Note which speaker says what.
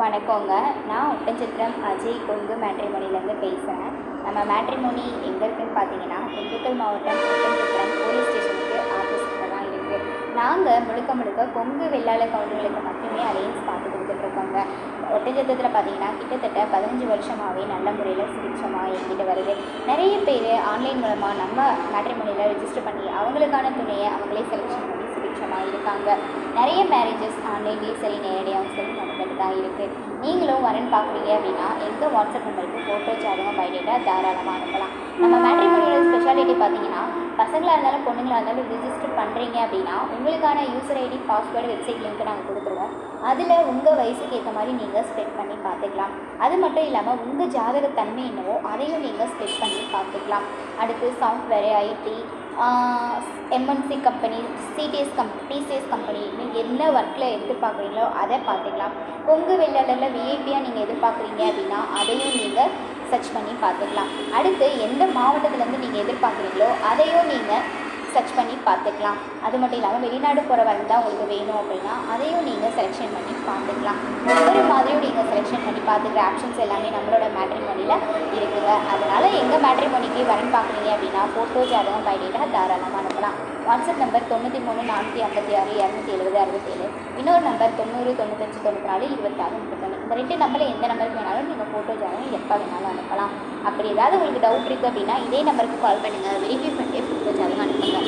Speaker 1: வணக்கங்க. நான் ஒட்டன்சத்திரம் அஜய் கொங்கு மேட்ரிமோனிலேருந்து பேசுகிறேன். நம்ம மேட்ரிமோனி எங்கே இருக்குதுன்னு பார்த்தீங்கன்னா, திண்டுக்கல் மாவட்டம் ஒட்டன்சத்திரம் போலீஸ் ஸ்டேஷனுக்கு ஆப்போசிட்டில் தான் இருக்குது. நாங்கள் முழுக்க முழுக்க கொங்கு வெள்ளாளர் கவுண்டர்களுக்கு மட்டுமே அலையன்ஸ் பார்த்து கொடுத்துட்ருக்கோங்க. ஒட்டன்சத்திரத்தில் பார்த்தீங்கன்னா கிட்டத்தட்ட 15 வருஷமாகவே நல்ல முறையில் சுபிட்சமாக இயங்கிட்டு வருது. நிறைய பேர் ஆன்லைன் மூலமாக நம்ம மேட்ரிமோனியில் ரெஜிஸ்டர் பண்ணி அவங்களுக்கான துணையை அவங்களே செலெக்ஷன் பண்ணி சுபிட்சமாக இருக்காங்க. நிறைய மேரேஜஸ் ஆன்லைன்லேயும் சரி நேரடியாகவும் சரி நடந்துட்டு தான் இருக்குது. நீங்களும் வரன் பார்க்குறீங்க அப்படின்னா எங்கள் வாட்ஸ்அப் நம்பருக்கு ஃபோட்டோ ஜாதகம் பயோடேட்டா தாராளமாக அனுப்பலாம். நம்ம மேட்ரிமோனியோட ஸ்பெஷாலிட்டி பார்த்தீங்கன்னா, பசங்களாக இருந்தாலும் பொண்ணுங்களாக இருந்தாலும் ரிஜிஸ்டர் பண்ணுறீங்க அப்படின்னா உங்களுக்கான user ID password website link நாங்கள் கொடுத்துருவோம். அதில் உங்கள் வயசுக்கு ஏற்ற மாதிரி நீங்கள் ஸ்பெட் பண்ணி பார்த்துக்கலாம். அது மட்டும் இல்லாமல் உங்கள் ஜாதக தன்மை என்னவோ அதையும் நீங்கள் ஸ்பெட் பண்ணி பார்த்துக்கலாம். அடுத்து software, IT, MNC company, TCS company நீங்கள் என்ன ஒர்க்கில் எதிர்பார்க்குறீங்களோ அதை பார்த்துக்கலாம். கொங்கு வெள்ளாளரில் விஐபியாக நீங்கள் எதிர்பார்க்குறீங்க அப்படின்னா அதையும் நீங்கள் சர்ச் பண்ணி பார்த்துக்கலாம். அடுத்து எந்த மாவட்டத்துலேருந்து நீங்கள் எதிர்பார்க்குறீங்களோ அதையும் நீங்கள் சர்ச் பண்ணி பார்த்துக்கலாம். அது மட்டும் இல்லாமல் வெளிநாடு போகிற வரன் தான் உங்களுக்கு வேணும் அப்படின்னா அதையும் நீங்கள் செலெக்ஷன் பண்ணி பார்த்துக்கலாம். ஒவ்வொரு மாதிரியும் நீங்கள் செலெக்ஷன் பண்ணி பார்த்துக்கிற ஆப்ஷன்ஸ் எல்லாமே நம்மளோட மேட்ரிமோனியில் இருக்குதுங்க. அதனால் எங்கள் மேட்ரிமோனிக்கு வரன் பார்க்குறீங்க அப்படின்னா ஃபோட்டோ ஜாதகம் பயோடேட்டா தாராளமாக அனுப்பலாம். WhatsApp number 93 456 270 67. இன்னொரு நம்பர் 90 95 94 26 31. இந்த 2 நம்பரில் எந்த நம்பருக்கு வேணாலும் நீங்கள் ஃபோட்டோ ஜாதகம் எப்போ வேணாலும் அனுப்பலாம். அப்படி ஏதாவது உங்களுக்கு டவுட் இருக்குது அப்படின்னா இதே நம்பருக்கு கால் பண்ணுங்கள். வெரிஃபை பண்ணிட்டு ஃபோட்டோ ஜாதகம் அனுப்புங்க.